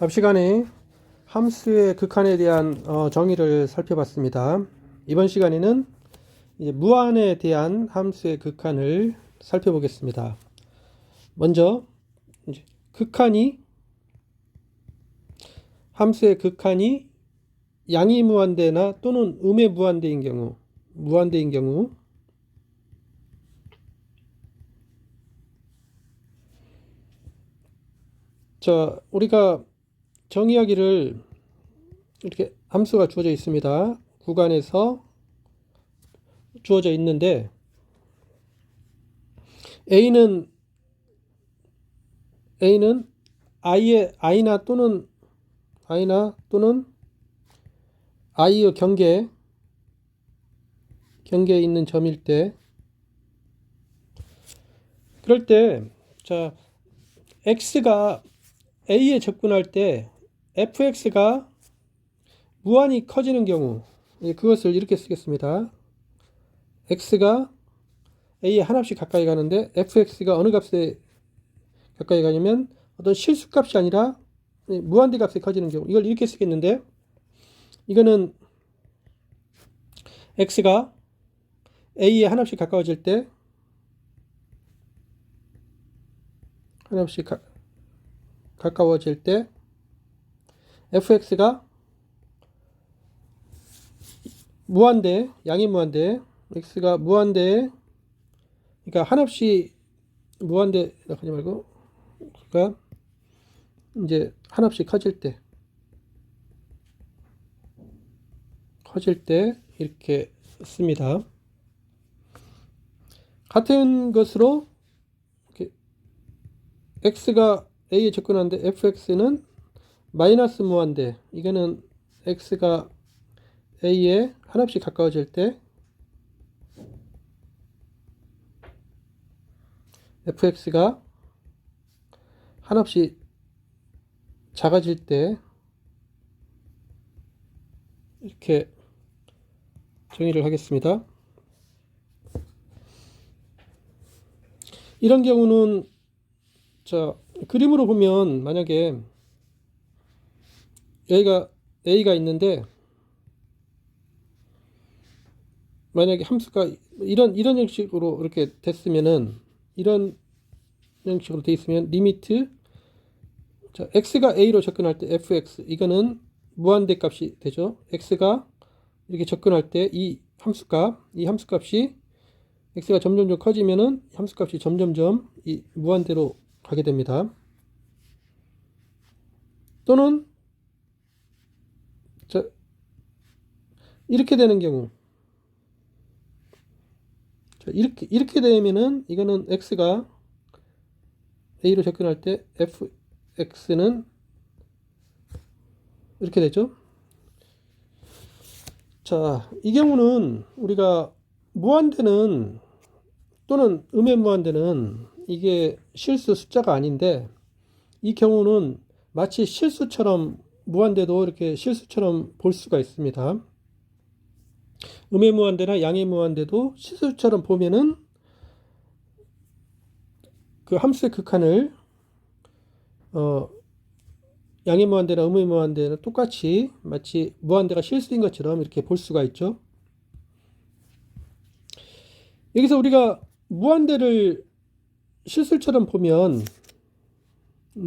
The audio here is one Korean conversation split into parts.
앞 시간에 함수의 극한에 대한 정의를 살펴봤습니다. 이번 시간에는 이제 무한에 대한 함수의 극한을 살펴보겠습니다. 먼저 이제 함수의 극한이 양이 무한대나 또는 음의 무한대인 경우, 자, 우리가 정의하기를 이렇게 함수가 주어져 있습니다. 구간에서 주어져 있는데 A는 i나 또는 i의 경계에 있는 점일 때, 그럴 때, 자, x가 a에 접근할 때 fx가 무한히 커지는 경우, 그것을 이렇게 쓰겠습니다. x가 a에 하나씩 가까이 가는데 fx가 어느 값에 가까이 가냐면 어떤 실수값이 아니라 무한대 값에 커지는 경우, 이걸 이렇게 쓰겠는데, 이거는 x가 a에 하나씩 가까워질 때 fx가 양이 무한대, x가 무한대, 그러니까 한없이 무한대 하지 말고, 그러니까 이제 한없이 커질 때 이렇게 씁니다. 같은 것으로 이렇게 x가 a에 접근하는데 fx는 마이너스 무한대, 이거는 x가 a에 한없이 가까워질 때 fx가 한없이 작아질 때 이렇게 정의를 하겠습니다. 이런 경우는 자, 그림으로 보면 만약에 a가 있는데, 만약에 함수가 이런 형식으로 이렇게 됐으면은, 이런 형식으로 돼 있으면 리미트, 자, x가 a로 접근할 때 fx, 이거는 무한대 값이 되죠. x가 이렇게 접근할 때 이 함수값이 x가 점점점 커지면은 함수값이 점점점 이 무한대로 가게 됩니다. 또는 자, 이렇게 되는 경우, 자, 이렇게 되면은 이거는 x가 a로 접근할 때 fx는 이렇게 되죠. 자, 이 경우는 우리가 무한대는 또는 음의 무한대는 이게 실수 숫자가 아닌데, 이 경우는 마치 실수처럼, 무한대도 이렇게 실수처럼 볼 수가 있습니다. 음의 무한대나 양의 무한대도 실수처럼 보면은 그 함수의 극한을 양의 무한대나 음의 무한대는 똑같이 마치 무한대가 실수인 것처럼 이렇게 볼 수가 있죠. 여기서 우리가 무한대를 실수처럼 보면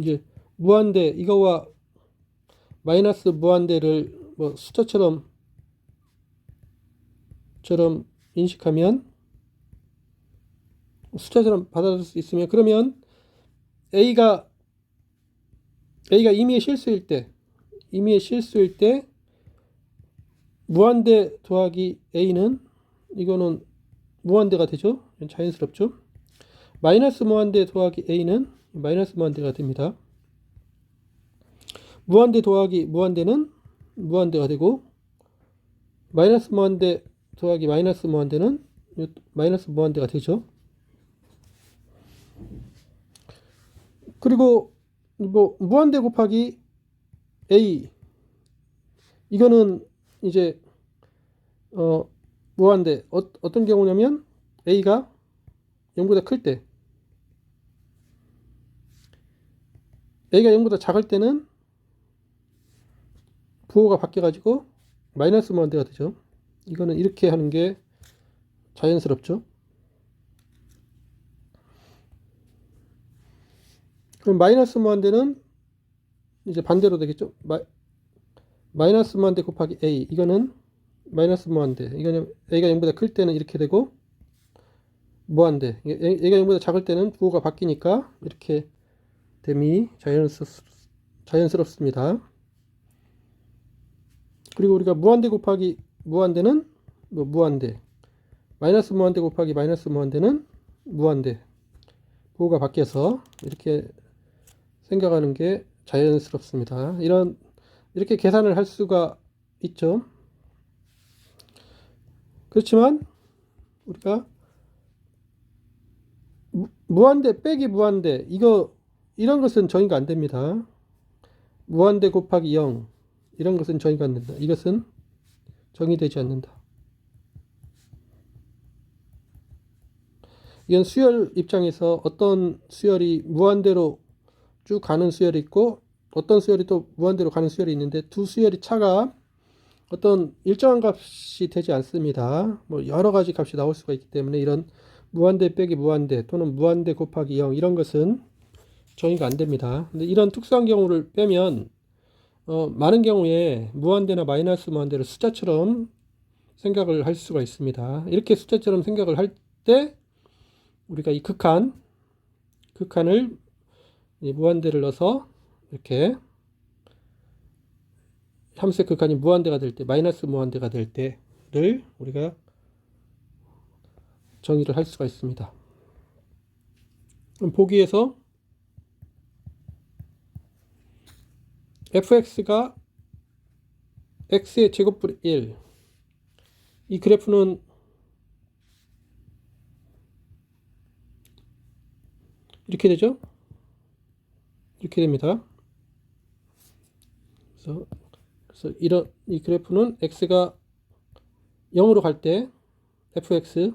이제 무한대 이거와 마이너스 무한대를 뭐 숫자처럼 인식하면, 숫자처럼 받아들일 수 있으면, 그러면 A가 임의의 실수일 때 무한대 더하기 A는 이거는 무한대가 되죠. 자연스럽죠. 마이너스 무한대 더하기 A는 마이너스 무한대가 됩니다. 무한대 더하기 무한대는 무한대가 되고, 마이너스 무한대 더하기 마이너스 무한대는 마이너스 무한대가 되죠. 그리고 뭐 무한대 곱하기 a, 이거는 이제 무한대, 어떤 경우냐면 a가 0보다 클 때, a가 0보다 작을 때는 부호가 바뀌어가지고 마이너스 무한대가 되죠. 이거는 이렇게 하는 게 자연스럽죠. 그럼 마이너스 무한대는 이제 반대로 되겠죠. 마이너스 무한대 곱하기 a, 이거는 마이너스 무한대, 이거는 a가 0보다 클 때는 이렇게 되고, 무한대, a가 0보다 작을 때는 부호가 바뀌니까 이렇게 됨이 자연스럽습니다. 그리고 우리가 무한대 곱하기 무한대는 뭐 무한대, 마이너스 무한대 곱하기 마이너스 무한대는 무한대, 부호가 바뀌어서 이렇게 생각하는 게 자연스럽습니다. 이렇게 계산을 할 수가 있죠. 그렇지만 우리가 무한대 빼기 무한대, 이런 것은 정의가 안 됩니다. 무한대 곱하기 0, 이런 것은 정의가 안 된다. 이것은 정의되지 않는다. 이건 수열 입장에서 어떤 수열이 무한대로 쭉 가는 수열이 있고, 어떤 수열이 또 무한대로 가는 수열이 있는데, 두 수열이 차가 어떤 일정한 값이 되지 않습니다. 뭐 여러 가지 값이 나올 수가 있기 때문에 이런 무한대 빼기 무한대 또는 무한대 곱하기 0, 이런 것은 정의가 안 됩니다. 근데 이런 특수한 경우를 빼면 많은 경우에 무한대나 마이너스 무한대를 숫자처럼 생각을 할 수가 있습니다. 이렇게 숫자처럼 생각을 할 때 우리가 이 극한을 무한대를 넣어서 이렇게 함수의 극한이 무한대가 될 때, 마이너스 무한대가 될 때를 우리가 정의를 할 수가 있습니다. 그럼 보기에서 fx가 x의 제곱분의 1, 이 그래프는 이렇게 되죠. 이렇게 됩니다. 그래서 이 그래프는 x가 0으로 갈 때 fx,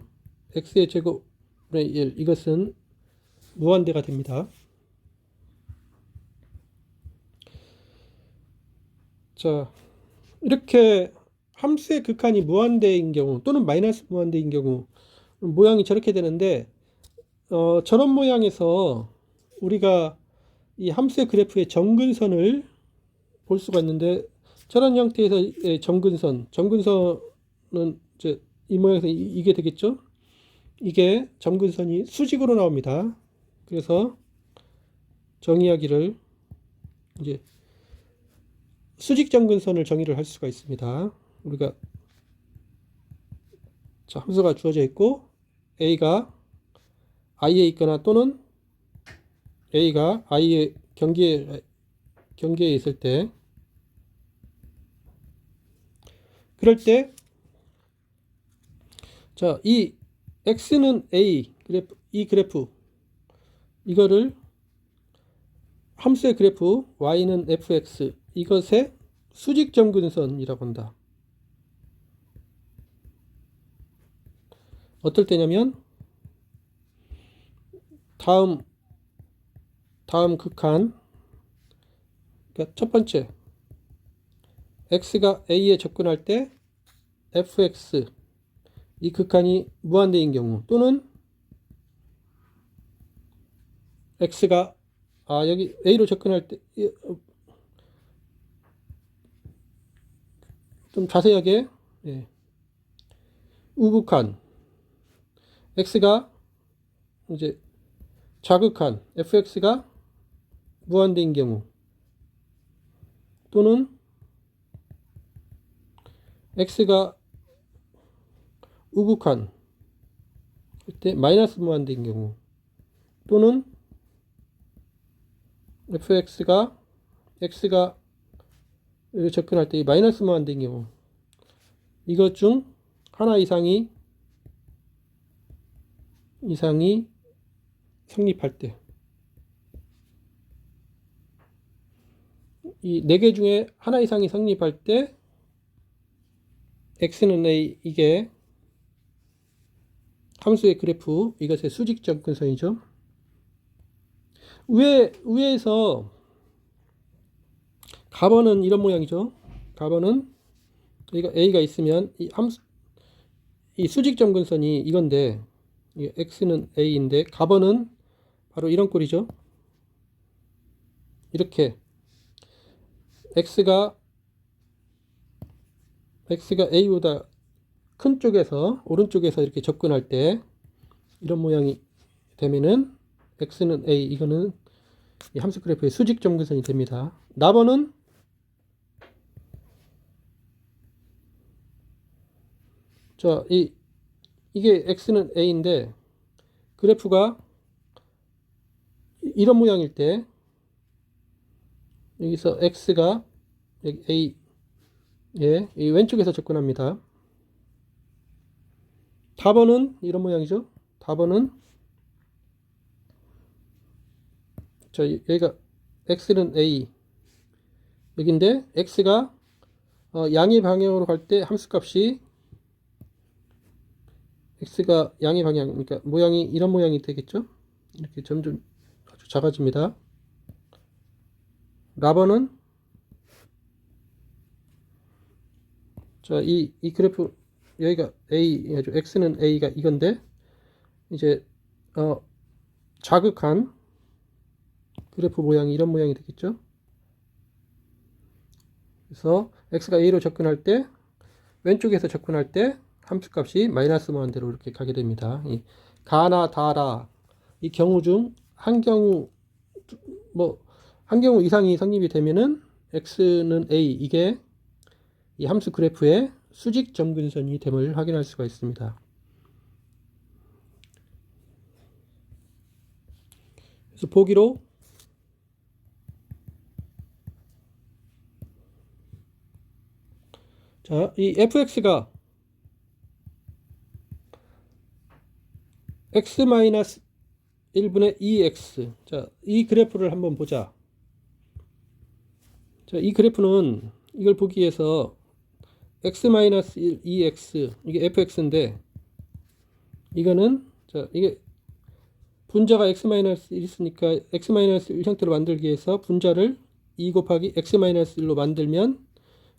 x의 제곱분의 1, 이것은 무한대가 됩니다. 자, 이렇게 함수의 극한이 무한대인 경우 또는 마이너스 무한대인 경우 모양이 저렇게 되는데, 저런 모양에서 우리가 이 함수의 그래프의 정근선을 볼 수가 있는데, 저런 형태에서 정근선은 이제 이 모양에서 이게 되겠죠. 이게 정근선이 수직으로 나옵니다. 그래서 정의하기를 이제 수직 정근선을 정의를 할 수가 있습니다. 우리가 자, 함수가 주어져 있고 a가 i에 있거나 또는 a가 i의 경계에 있을 때, 그럴 때 자, 이 x는 a 그래프, 이 그래프 이거를 함수의 그래프 y는 fx, 이것의 수직 정근선이라고 한다. 어떨 때냐면 다음 극한, 그러니까 첫 번째 x가 a에 접근할 때 fx, 이 극한이 무한대인 경우, 또는 x가 여기 a로 접근할 때 좀 자세하게, 우극한, x가 이제 자극한 fx가 무한대인 경우, 또는 x가 우극한 때 마이너스 무한대인 경우, 또는 fx가 x가 접근할 때 마이너스 무한대인 경우, 이것 중 하나 이상이 성립할 때, 이 네 개 중에 하나 이상이 성립할 때 x는 a, 이게 함수의 그래프, 이것의 수직 접근선이죠. 위에서 가번은 이런 모양이죠. 값은 여기가 a가 있으면 이 수직 점근선이 이건데 이 x는 a인데 값은 바로 이런 꼴이죠. 이렇게 x가 a보다 큰 쪽에서 오른쪽에서 이렇게 접근할 때 이런 모양이 되면은 x는 a, 이거는 이 함수 그래프의 수직 점근선이 됩니다. 나번은 자, 이게 x는 a인데 그래프가 이런 모양일 때 여기서 x가 여기 a에 이 왼쪽에서 접근합니다. 답은 이런 모양이죠. 답은 자, 여기가 x는 a 여기인데 x가 양의 방향으로 갈 때 함수값이 x가 양의 방향, 그러니까 모양이 이런 모양이 되겠죠. 이렇게 점점 아주 작아집니다. 라번은 자, 이 그래프 여기가 a 아주 x는 a가 이건데 이제 자극한 그래프 모양이 이런 모양이 되겠죠. 그래서 x가 a로 접근할 때 왼쪽에서 접근할 때 함수값이 마이너스 무한대로 이렇게 가게 됩니다. 이 가나 다라 이 경우 중 한 경우 한 경우 이상이 성립이 되면은 x는 a 이게 이 함수 그래프의 수직 점근선이 됨을 확인할 수가 있습니다. 그래서 보기로 자, 이 fx가 x-1분의 2x 자, 이 그래프를 한번 보자. 자, 이 그래프는 이걸 보기 위해서 x-2x 이게 fx인데 이거는 자, 이게 분자가 x-1 있으니까 x-1 형태로 만들기 위해서 분자를 2 곱하기 x-1로 만들면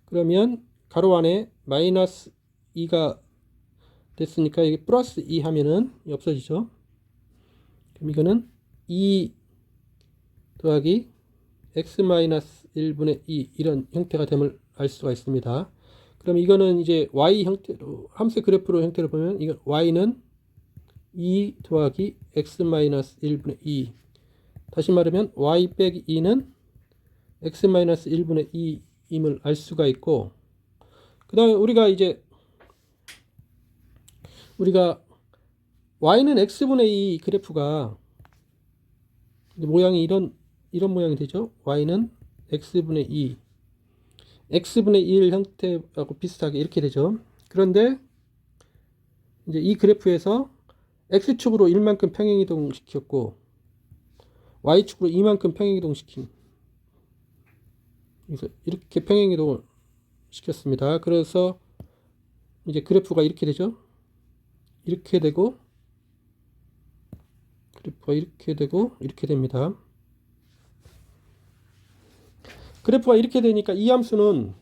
그러면 가로 안에 마이너스 2가 됐으니까 이게 플러스 2 하면은 없어지죠. 그럼 이거는 2 더하기 x-1분의 2 이런 형태가 됨을 알 수가 있습니다. 그럼 이거는 이제 y 형태로 함수 그래프로 형태로 보면 이거 y는 2 더하기 x-1분의 2 다시 말하면 y 빼기 2는 x-1분의 2임을 알 수가 있고 그 다음에 우리가 y는 x분의 2 그래프가 모양이 이런 모양이 되죠. y는 x분의 2 x분의 1 형태하고 비슷하게 이렇게 되죠. 그런데 이제 이 그래프에서 x축으로 1만큼 평행이동 시켰고 y축으로 2만큼 평행이동 시킨 그래서 이렇게 평행이동을 시켰습니다. 그래서 이제 그래프가 이렇게 되죠. 이렇게 되고 그래프가 이렇게 되고 이렇게 됩니다. 그래프가 이렇게 되니까 이 함수는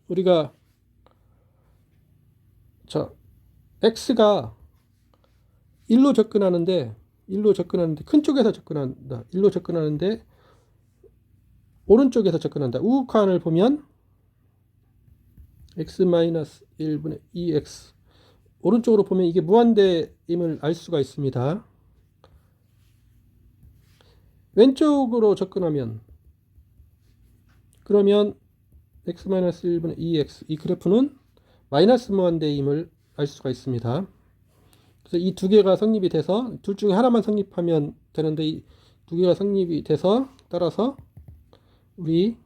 우리가 자 x가 1로 접근하는데 큰 쪽에서 접근한다. 1로 접근하는데 오른쪽에서 접근한다. 우극한을 보면 x-1분의 2x 오른쪽으로 보면 이게 무한대임을 알 수가 있습니다. 왼쪽으로 접근하면 그러면 x-1분의 2x 이 그래프는 마이너스 무한대임을 알 수가 있습니다. 그래서 이 두 개가 성립이 돼서 둘 중에 하나만 성립하면 되는데 이 두 개가 성립이 돼서 따라서 우리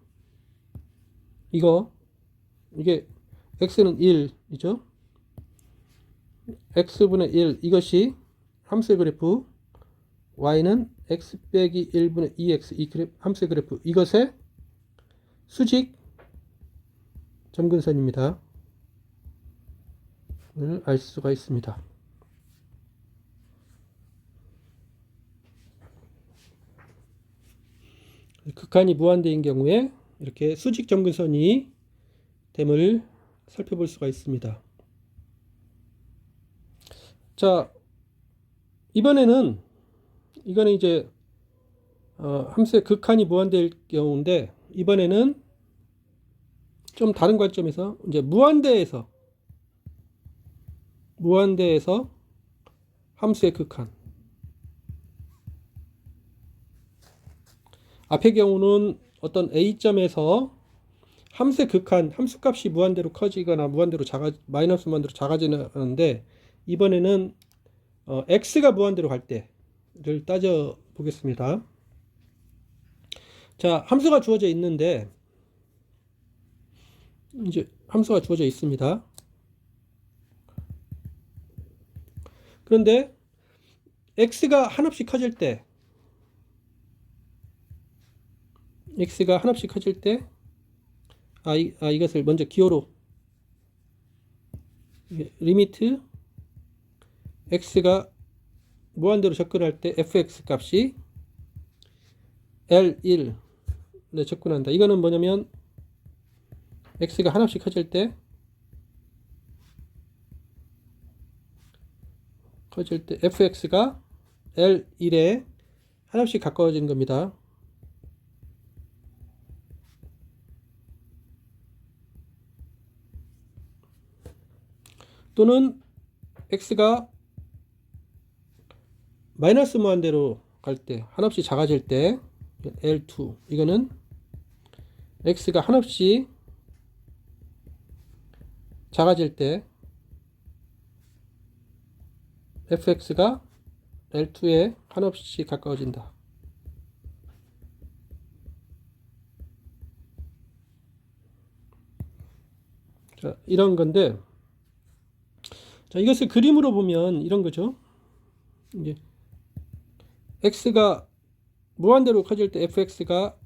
이게 x는 1이죠. x분의 1 이것이 함수의 그래프 y는 x 빼기 1분의 2x 이 함수의 그래프 이것의 수직 점근선입니다. 을 알 수가 있습니다. 극한이 무한대인 경우에 이렇게 수직 점근선이 됨을 살펴볼 수가 있습니다. 자, 이거는 이제 함수의 극한이 무한대일 경우인데, 이번에는 좀 다른 관점에서 이제 무한대에서 함수의 극한. 앞의 경우는 어떤 A점에서 함수의 극한, 함수값이 무한대로 커지거나 마이너스 무한대로 작아지는 하는데, 이번에는 x가 무한대로 갈 때를 따져 보겠습니다. 자, 함수가 주어져 있는데, 이제 함수가 주어져 있습니다. 그런데 x가 한없이 커질 때, 이것을 먼저 기호로, 리미트 x가 무한대로 접근할 때 fx 값이 L1에 접근한다. 이거는 뭐냐면 x가 한없이 커질 때 fx가 L1에 한없이 가까워지는 겁니다. 또는 x가 마이너스 무한대로 갈 때, 한없이 작아질 때 L2, 이거는 x가 한없이 작아질 때 fx가 L2에 한없이 가까워진다. 자, 이런 건데, 자, 이것을 그림으로 보면 이런 거죠. 이제 x가 무한대로 커질 때 fx가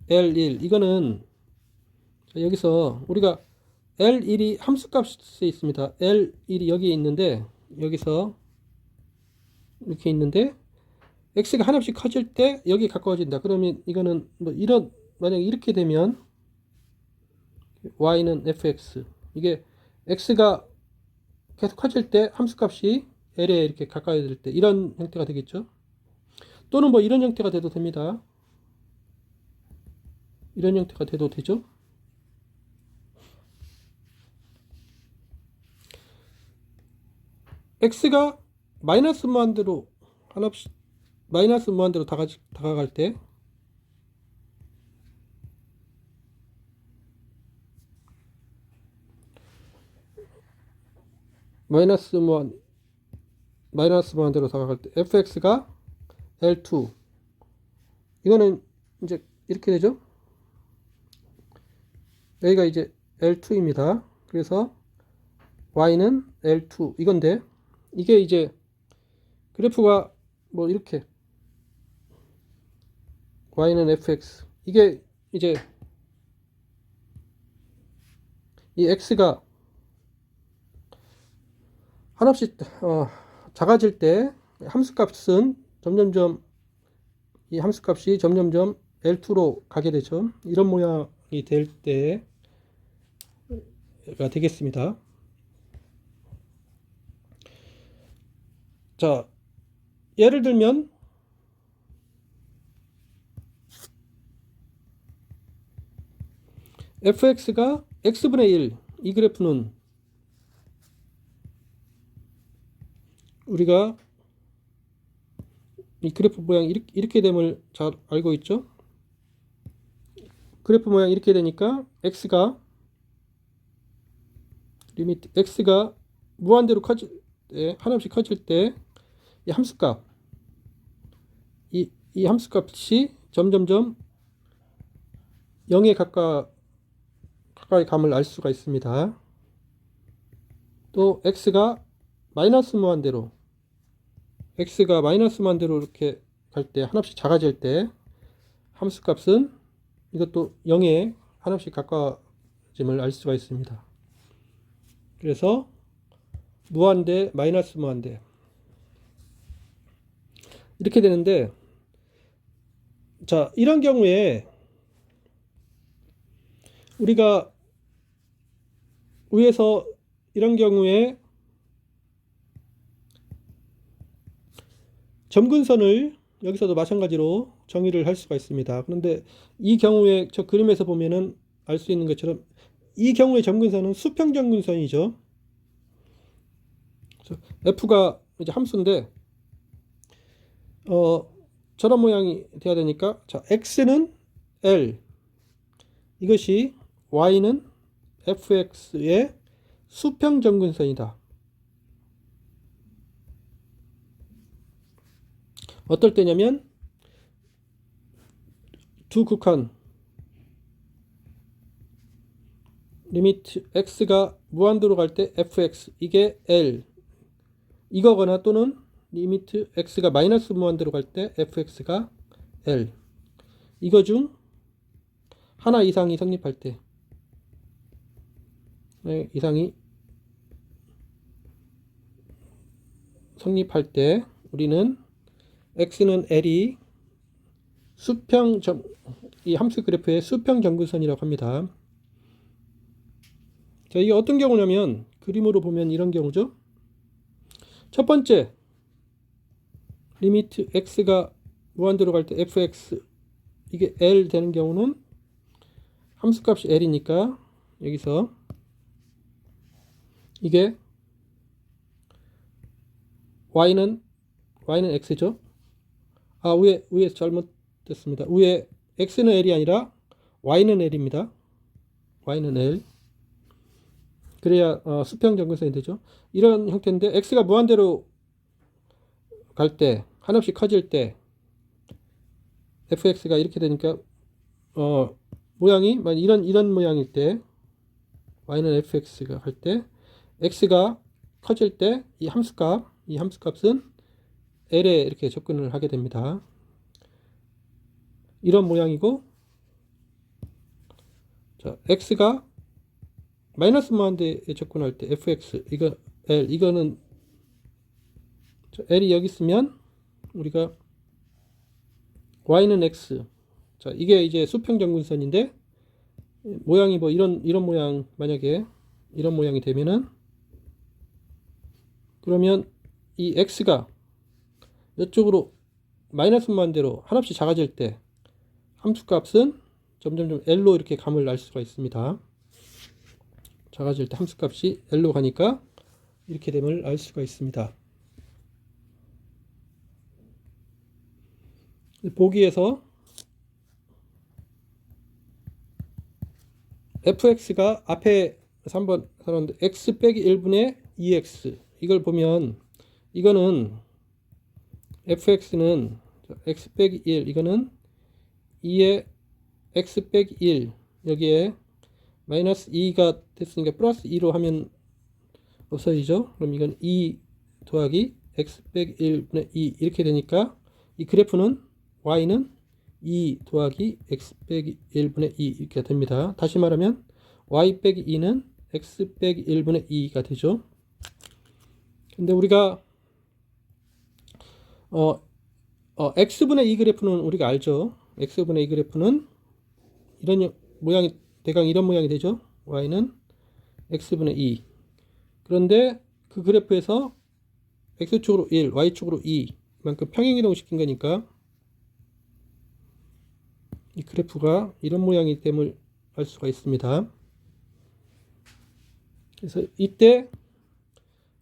L1, 이거는 여기서 우리가 L1이 함수값이 있습니다. L1이 여기에 있는데, 여기서 이렇게 있는데, x가 한없이 커질 때 여기 가까워진다. 그러면 이거는 뭐 이런, 만약에 이렇게 되면 y는 fx, 이게 x가 계속 커질 때 함수값이 L에 이렇게 가까이 될 때 이런 형태가 되겠죠. 또는 뭐 이런 형태가 돼도 됩니다. 이런 형태가 돼도 되죠. x가 마이너스 무한대로 다가갈 때 마이너스 무한대로 다가갈 때 fx가 L2, 이거는 이제 이렇게 되죠. 여기가 이제 L2입니다. 그래서 y는 L2 이건데, 이게 이제 그래프가 뭐 이렇게 y는 fx, 이게 이제 이 x가 한없이 작아질 때 이 함수값이 점점점 L2로 가게 되죠. 이런 모양이 될 때가 되겠습니다. 자, 예를 들면 fx가 x분의 1, 이 그래프는 우리가 이 그래프 모양 이렇게 됨을 잘 알고 있죠. 그래프 모양 이렇게 되니까 리미트 x가 무한대로 한없이 커질 때 이 함수값, 이 함수값이 점점점 0에 가까이 감을 알 수가 있습니다. 또 x가 마이너스 무한대로 이렇게 갈 때, 한없이 작아질 때 함수값은 이것도 0에 한없이 가까워짐을 알 수가 있습니다. 그래서 무한대, 마이너스 무한대 이렇게 되는데, 자, 이런 경우에 우리가 위에서 이런 경우에 점근선을 여기서도 마찬가지로 정의를 할 수가 있습니다. 그런데 이 경우에 저 그림에서 보면은 알 수 있는 것처럼 이 경우의 점근선은 수평 점근선이죠. F가 이제 함수인데 저런 모양이 돼야 되니까 자 X는 L 이것이 Y는 fx의 수평 점근선이다. 어떨 때냐면 두 극한 리미트 x가 무한대로 갈 때 fx 이게 L 이거거나 또는 리미트 x가 마이너스 무한대로 갈 때 fx가 L 이거 중 하나 이상이 성립할 때 이상이 성립할 때 우리는 x는 L이 이 함수 그래프의 수평 점근선이라고 합니다. 자, 이게 어떤 경우냐면 그림으로 보면 이런 경우죠. 첫 번째 리미트 x가 무한대로 갈 때 fx 이게 L 되는 경우는 함수값이 L이니까 여기서 이게 y는 x죠. 위에 잘못됐습니다. 위에 x는 L이 아니라 y는 L입니다. y는 L. 그래야 수평 점근선이 되죠. 이런 형태인데 x가 무한대로 갈 때 한없이 커질 때 fx가 이렇게 되니까 모양이 이런 모양일 때 y는 fx가 갈 때 x가 커질 때 이 함수값은 L에 이렇게 접근을 하게 됩니다. 이런 모양이고 자, x가 마이너스 무한대에 접근할 때 fx 이거 L 이거는 L이 여기 있으면 우리가 y는 x 자 이게 이제 수평 점근선인데 모양이 뭐 이런 모양 만약에 이런 모양이 되면은 그러면 이 x가 이쪽으로 마이너스 무한대로 한없이 작아질 때 함수값은 점점점 L로 이렇게 감을 날 수가 있습니다. 작아질 때 함수값이 L로 가니까 이렇게 됨을 알 수가 있습니다. 보기에서 fx가 앞에 3번 사람들 x 빼기 1분의 2x 이걸 보면 이거는 fx는 x 빼기 1 이거는 2의 x 빼기 1 여기에 마이너스 2가 됐으니까 플러스 2로 하면 없어지죠. 그럼 이건 2 더하기 x 빼기 1분의 2 이렇게 되니까 이 그래프는 y는 2 더하기 x 빼기 1분의 2 이렇게 됩니다. 다시 말하면 y 빼기 2는 x 빼기 1분의 2가 되죠. 근데 우리가 x분의 2 그래프는 우리가 알죠. x분의 2 그래프는 이런 모양이 대강 이런 모양이 되죠. y는 x분의 2 그런데 그 그래프에서 x축으로 1 y축으로 2 이만큼 평행이동 시킨 거니까 이 그래프가 이런 모양이 됨을 알 수가 있습니다. 그래서 이때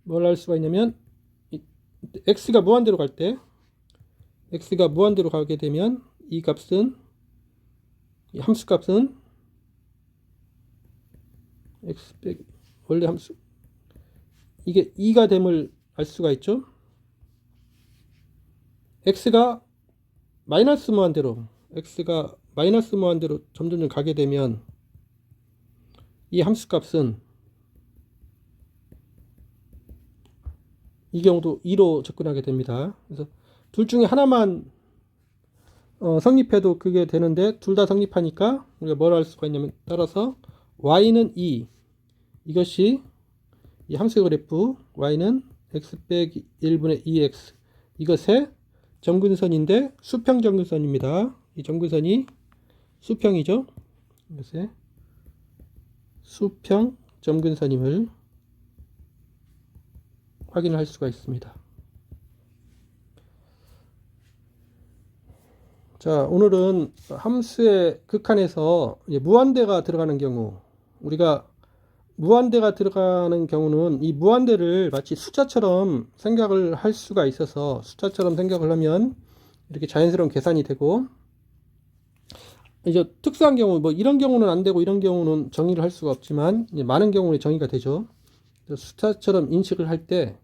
뭘 알 수가 있냐면 x가 무한대로 갈 때 x가 무한대로 가게 되면 이 값은 이 함수값은 x 빼기 원래 함수 이게 2가 됨을 알 수가 있죠. x가 마이너스 무한대로 점점 가게 되면 이 함수값은 이 경우도 2로 접근하게 됩니다. 그래서 둘 중에 하나만 성립해도 그게 되는데 둘 다 성립하니까 우리가 뭘 할 수가 있냐면 따라서 y는 2 이것이 이 함수 그래프 y는 x 빼기 1분의 2x 이것의 점근선인데 수평 점근선입니다. 이 점근선이 수평이죠. 이것의 수평 점근선임을 확인할 수가 있습니다. 자, 오늘은 함수의 극한에서 무한대가 들어가는 경우, 우리가 무한대가 들어가는 경우는 이 무한대를 마치 숫자처럼 생각을 할 수가 있어서, 숫자처럼 생각을 하면 이렇게 자연스러운 계산이 되고, 이제 특수한 경우, 뭐 이런 경우는 안 되고 이런 경우는 정의를 할 수가 없지만 많은 경우에 정의가 되죠. 숫자처럼 인식을 할 때,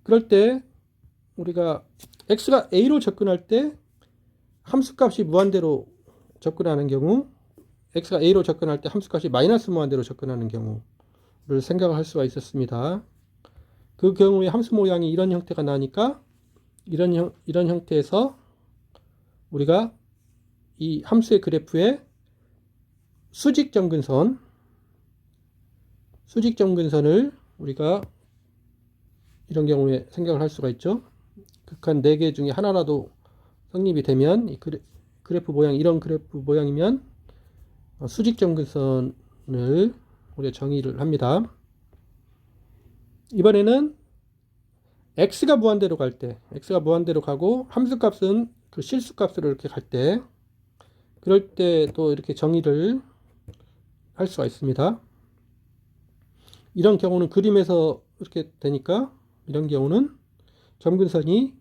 그럴 때 우리가 x가 a로 접근할 때 함수값이 무한대로 접근하는 경우, x가 a로 접근할 때 함수값이 마이너스 무한대로 접근하는 경우를 생각을 할 수가 있었습니다. 그 경우에 함수 모양이 이런 형태가 나니까 이런 형태에서 우리가 이 함수의 그래프에 수직 점근선을 우리가 이런 경우에 생각을 할 수가 있죠. 극한 4개 중에 하나라도 성립이 되면 이 그래프 모양, 이런 그래프 모양이면 수직 점근선을 우리가 정의를 합니다. 이번에는 x가 무한대로 갈 때, x가 무한대로 가고 함수값은 그 실수값으로 이렇게 갈 때, 그럴 때 또 이렇게 정의를 할 수가 있습니다. 이런 경우는 그림에서 이렇게 되니까, 이런 경우는 점근선이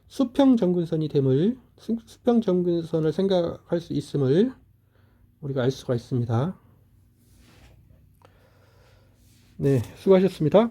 수평 점근선이 됨을, 수평 점근선을 생각할 수 있음을 우리가 알 수가 있습니다. 네, 수고하셨습니다.